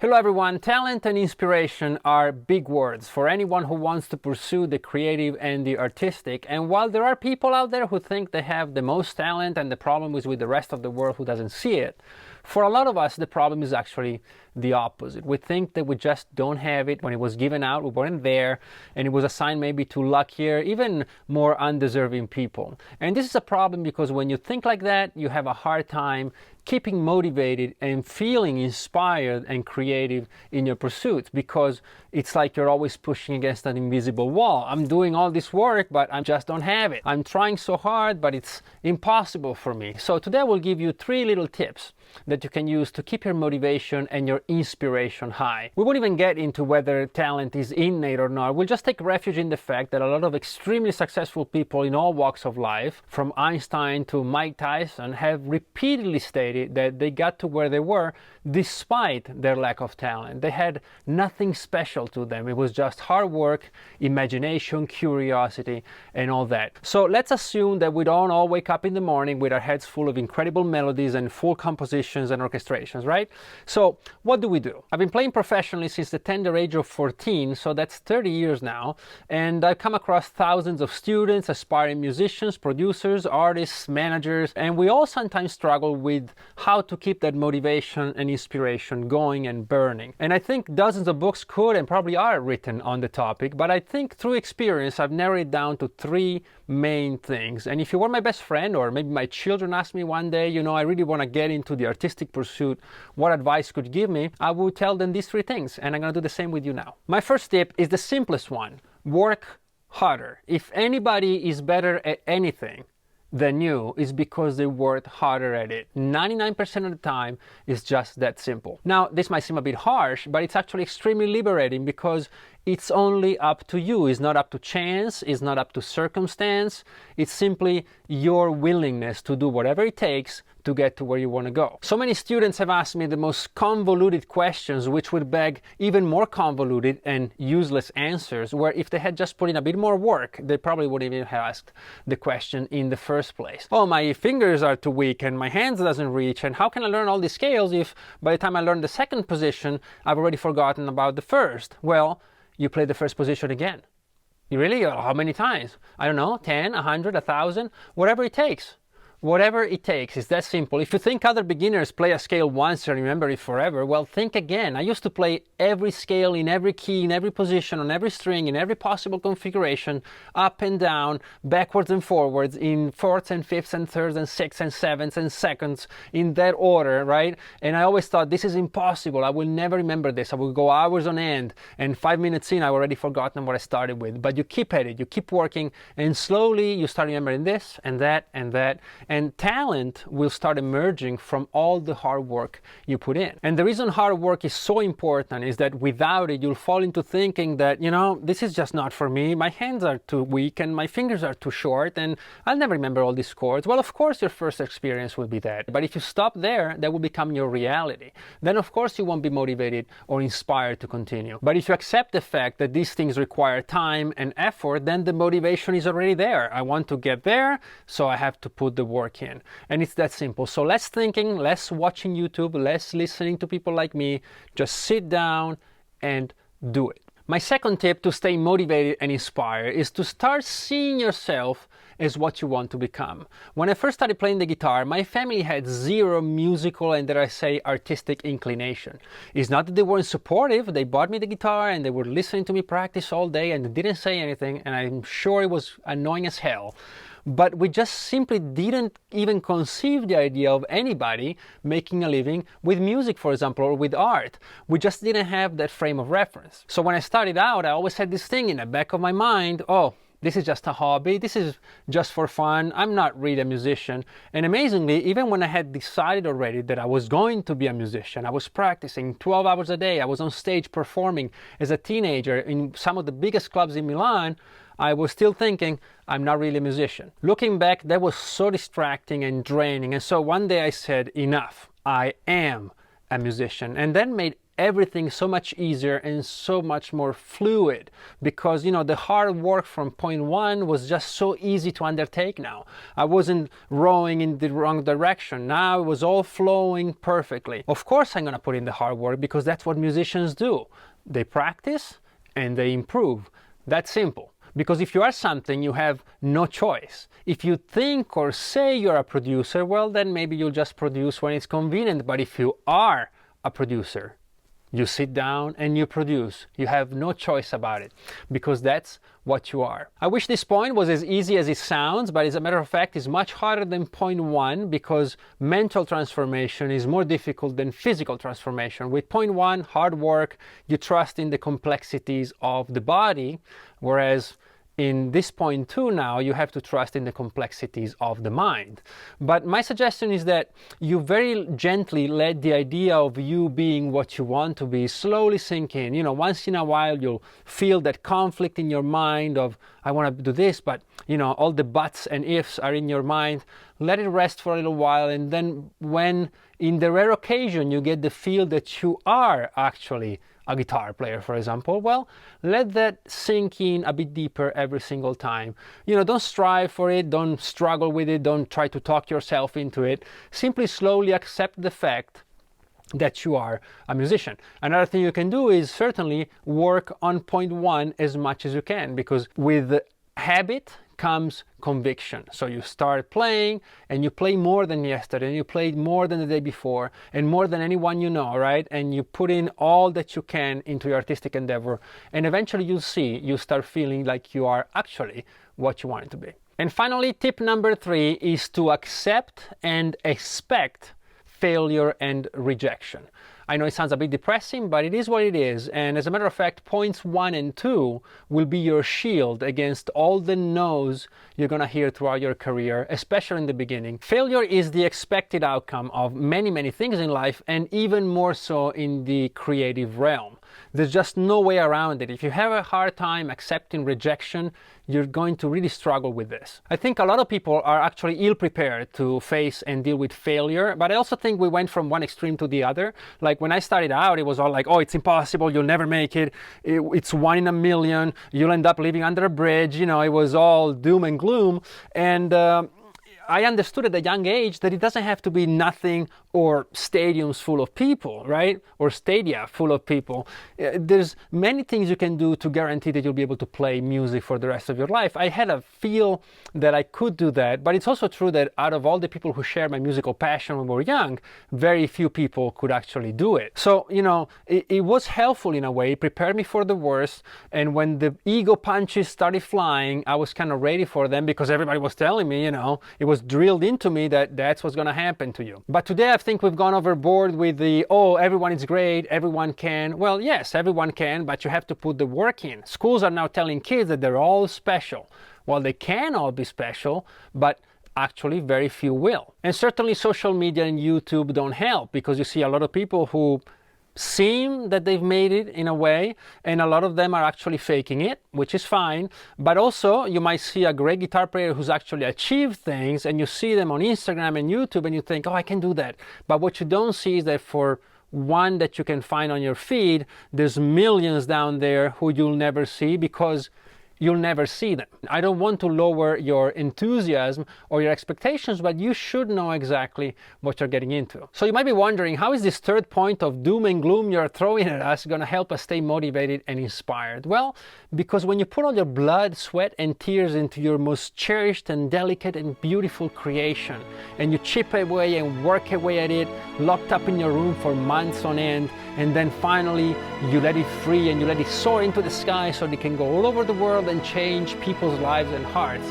Hello everyone, talent and inspiration are big words for anyone who wants to pursue the creative and the artistic. And while there are people out there who think they have the most talent and the problem is with the rest of the world who doesn't see it, for a lot of us the problem is actually the opposite. We think that we just don't have it. When it was given out, we weren't there, and it was assigned maybe to luckier, even more undeserving people. And this is a problem because when you think like that, you have a hard time keeping motivated and feeling inspired and creative in your pursuits, because it's like you're always pushing against an invisible wall. I'm doing all this work, but I just don't have it. I'm trying so hard, but it's impossible for me. So today I will give you 3 little tips that you can use to keep your motivation and your inspiration high. We won't even get into whether talent is innate or not. We'll just take refuge in the fact that a lot of extremely successful people in all walks of life, from Einstein to Mike Tyson, have repeatedly stated that they got to where they were despite their lack of talent. They had nothing special to them. It was just hard work, imagination, curiosity, and all that. So let's assume that we don't all wake up in the morning with our heads full of incredible melodies and full compositions and orchestrations, right? So what do we do? I've been playing professionally since the tender age of 14, so that's 30 years now, and I've come across thousands of students, aspiring musicians, producers, artists, managers, and we all sometimes struggle with how to keep that motivation and inspiration going and burning. And I think dozens of books could and probably are written on the topic, but I think through experience I've narrowed it down to 3 main things. And if you were my best friend, or maybe my children asked me one day, you know, I really want to get into the artistic pursuit, what advice could you give me? I would tell them these 3 things, and I'm going to do the same with you now. My first tip is the simplest one: work harder. If anybody is better at anything than you, is because they worked harder at it. 99% of the time is just that simple. Now, this might seem a bit harsh, but it's actually extremely liberating, because it's only up to you. It's not up to chance, it's not up to circumstance. It's simply your willingness to do whatever it takes to get to where you want to go. So many students have asked me the most convoluted questions, which would beg even more convoluted and useless answers, where if they had just put in a bit more work, they probably wouldn't even have asked the question in the first place. Oh, my fingers are too weak and my hands doesn't reach, and how can I learn all these scales if by the time I learn the second position, I've already forgotten about the first? Well, you play the first position again. You really? How many times? I don't know, 10, 100, 1,000, whatever it takes. Whatever it takes. It's that simple. If you think other beginners play a scale once and remember it forever, well, think again. I used to play every scale in every key, in every position, on every string, in every possible configuration, up and down, backwards and forwards, in fourths and fifths and thirds and sixths and sevenths and seconds, in that order, right? And I always thought, this is impossible. I will never remember this. I will go hours on end, and 5 minutes in, I've already forgotten what I started with. But you keep at it, you keep working, and slowly you start remembering this and that and that. And talent will start emerging from all the hard work you put in. And the reason hard work is so important is that without it, you'll fall into thinking that, you know, this is just not for me. My hands are too weak and my fingers are too short and I'll never remember all these chords. Well, of course, your first experience will be that. But if you stop there, that will become your reality. Then, of course, you won't be motivated or inspired to continue. But if you accept the fact that these things require time and effort, then the motivation is already there. I want to get there, so I have to put the work in. And it's that simple. So less thinking, less watching YouTube, less listening to people like me. Just sit down and do it. My second tip to stay motivated and inspired is to start seeing yourself as what you want to become. When I first started playing the guitar, my family had 0 musical and, dare I say, artistic inclination. It's not that they weren't supportive. They bought me the guitar and they were listening to me practice all day and they didn't say anything, and I'm sure it was annoying as hell. But we just simply didn't even conceive the idea of anybody making a living with music, for example, or with art. We just didn't have that frame of reference. So when I started out, I always had this thing in the back of my mind: oh, this is just a hobby, this is just for fun, I'm not really a musician. And amazingly, even when I had decided already that I was going to be a musician, I was practicing 12 hours a day, I was on stage performing as a teenager in some of the biggest clubs in Milan, I was still thinking, I'm not really a musician. Looking back, that was so distracting and draining. And so one day I said, enough, I am a musician. And that made everything so much easier and so much more fluid, because the hard work from point one was just so easy to undertake. Now I wasn't rowing in the wrong direction. Now it was all flowing perfectly. Of course I'm going to put in the hard work, because that's what musicians do. They practice and they improve. That's simple. Because if you are something, you have no choice. If you think or say you're a producer, well, then maybe you'll just produce when it's convenient. But if you are a producer, you sit down and you produce. You have no choice about it, because that's what you are. I wish this point was as easy as it sounds, but as a matter of fact, it's much harder than point one, because mental transformation is more difficult than physical transformation. With point one, hard work, you trust in the complexities of the body, whereas in this point two now, you have to trust in the complexities of the mind. But my suggestion is that you very gently let the idea of you being what you want to be slowly sink in. Once in a while, you'll feel that conflict in your mind of, I want to do this, but all the buts and ifs are in your mind. Let it rest for a little while, and then when, in the rare occasion, you get the feel that you are actually a guitar player, for example, well, let that sink in a bit deeper every single time. Don't strive for it, don't struggle with it, don't try to talk yourself into it. Simply slowly accept the fact that you are a musician. Another thing you can do is certainly work on point one as much as you can, because with habit comes conviction. So you start playing and you play more than yesterday, and you played more than the day before and more than anyone you know, right? And you put in all that you can into your artistic endeavor, and eventually you start feeling like you are actually what you want it to be. And finally, tip number 3 is to accept and expect failure and rejection. I know it sounds a bit depressing, but it is what it is. And as a matter of fact, points 1 and 2 will be your shield against all the no's you're going to hear throughout your career, especially in the beginning. Failure is the expected outcome of many, many things in life, and even more so in the creative realm. There's just no way around it. If you have a hard time accepting rejection, you're going to really struggle with this. I think a lot of people are actually ill-prepared to face and deal with failure, but I also think we went from one extreme to the other. Like when I started out, it was all like, oh, it's impossible, you'll never make it, it's 1 in a million, you'll end up living under a bridge, it was all doom and gloom. And I understood at a young age that it doesn't have to be nothing or stadiums full of people, right? Or stadia full of people. There's many things you can do to guarantee that you'll be able to play music for the rest of your life. I had a feel that I could do that, but it's also true that out of all the people who shared my musical passion when we were young, very few people could actually do it. So, it was helpful in a way. It prepared me for the worst, and when the ego punches started flying, I was kind of ready for them, because everybody was telling me, it was drilled into me that that's what's going to happen to you. But today I think we've gone overboard with the, oh, everyone is great, everyone can. Well, yes, everyone can, but you have to put the work in. Schools are now telling kids that they're all special. Well, they can all be special, but actually very few will. And certainly social media and YouTube don't help, because you see a lot of people who seem that they've made it in a way, and a lot of them are actually faking it, which is fine. But also you might see a great guitar player who's actually achieved things, and you see them on Instagram and YouTube and you think, oh, I can do that. But what you don't see is that for one that you can find on your feed, there's millions down there who you'll never see, because you'll never see them. I don't want to lower your enthusiasm or your expectations, but you should know exactly what you're getting into. So you might be wondering, how is this third point of doom and gloom you're throwing at us going to help us stay motivated and inspired? Well, because when you put all your blood, sweat, and tears into your most cherished and delicate and beautiful creation, and you chip away and work away at it, locked up in your room for months on end, and then finally you let it free and you let it soar into the sky so it can go all over the world and change people's lives and hearts,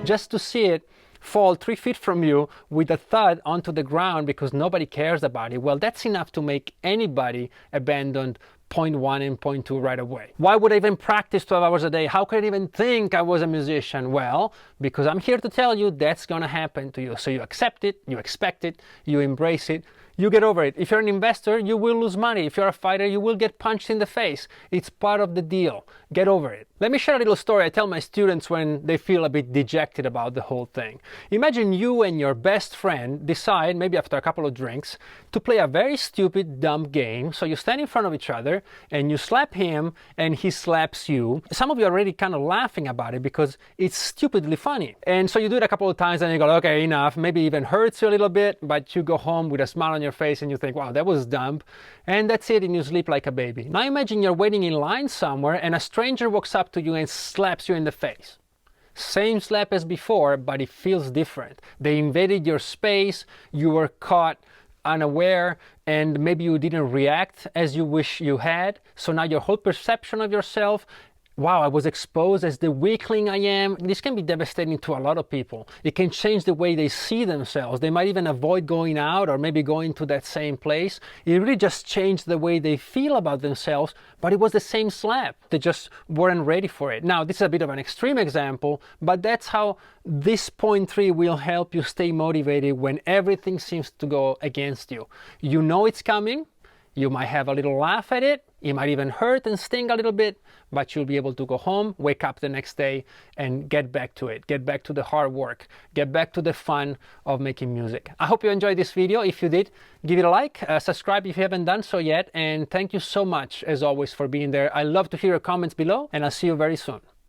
just to see it fall 3 feet from you with a thud onto the ground because nobody cares about it, well, that's enough to make anybody abandon point 1 and point 2 right away. Why would I even practice 12 hours a day? How could I even think I was a musician? Well, because I'm here to tell you that's going to happen to you. So you accept it, you expect it, you embrace it, You get over it. If you're an investor, you will lose money. If you're a fighter, you will get punched in the face. It's part of the deal. Get over it. Let me share a little story I tell my students when they feel a bit dejected about the whole thing. Imagine you and your best friend decide, maybe after a couple of drinks, to play a very stupid, dumb game. So you stand in front of each other and you slap him and he slaps you. Some of you are already kind of laughing about it because it's stupidly funny. And so you do it a couple of times and you go, okay, enough. Maybe it even hurts you a little bit, but you go home with a smile on your face and you think, wow, that was dumb. And that's it, and you sleep like a baby. Now imagine you're waiting in line somewhere and a stranger walks up to you and slaps you in the face. Same slap as before, but it feels different. They invaded your space, you were caught unaware, and maybe you didn't react as you wish you had. So now your whole perception of yourself, wow, I was exposed as the weakling I am. This can be devastating to a lot of people. It can change the way they see themselves. They might even avoid going out or maybe going to that same place. It really just changed the way they feel about themselves, but it was the same slap. They just weren't ready for it. Now, this is a bit of an extreme example, but that's how this point 3 will help you stay motivated when everything seems to go against you. You know it's coming. You might have a little laugh at it. It might even hurt and sting a little bit, but you'll be able to go home, wake up the next day, and get back to it. Get back to the hard work. Get back to the fun of making music. I hope you enjoyed this video. If you did, give it a like, subscribe if you haven't done so yet, and thank you so much, as always, for being there. I love to hear your comments below, and I'll see you very soon.